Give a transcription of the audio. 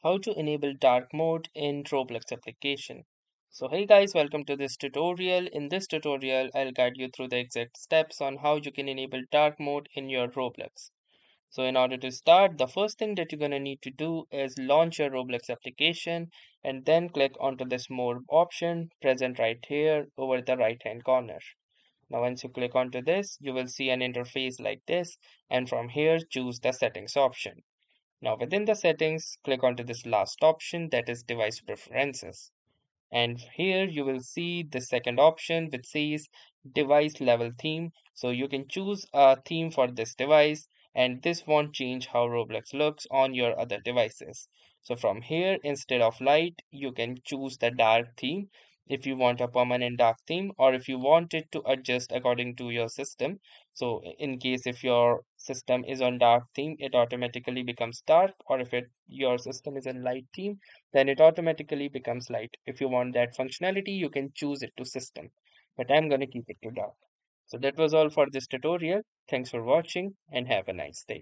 how to enable dark mode in Roblox application. So hey guys, welcome to this tutorial. In this tutorial, I'll guide you through the exact steps on how you can enable dark mode in your Roblox. So in order to start, the first thing that you're going to need to do is launch your Roblox application and then click onto this more option present right here over the right hand corner. Now once you click onto this, you will see an interface like this, and from here choose the settings option. Now within the settings, click onto this last option, that is device preferences. And here you will see the second option which says device level theme. So you can choose a theme for this device, and this won't change how Roblox looks on your other devices. So from here, instead of light, you can choose the dark theme if you want a permanent dark theme, or if you want it to adjust according to your system. So in case if your system is on dark theme, it automatically becomes dark, or if your system is in light theme, then it automatically becomes light. If you want that functionality, you can choose it to system, but I'm going to keep it to dark. So that was all for this tutorial. Thanks for watching and have a nice day.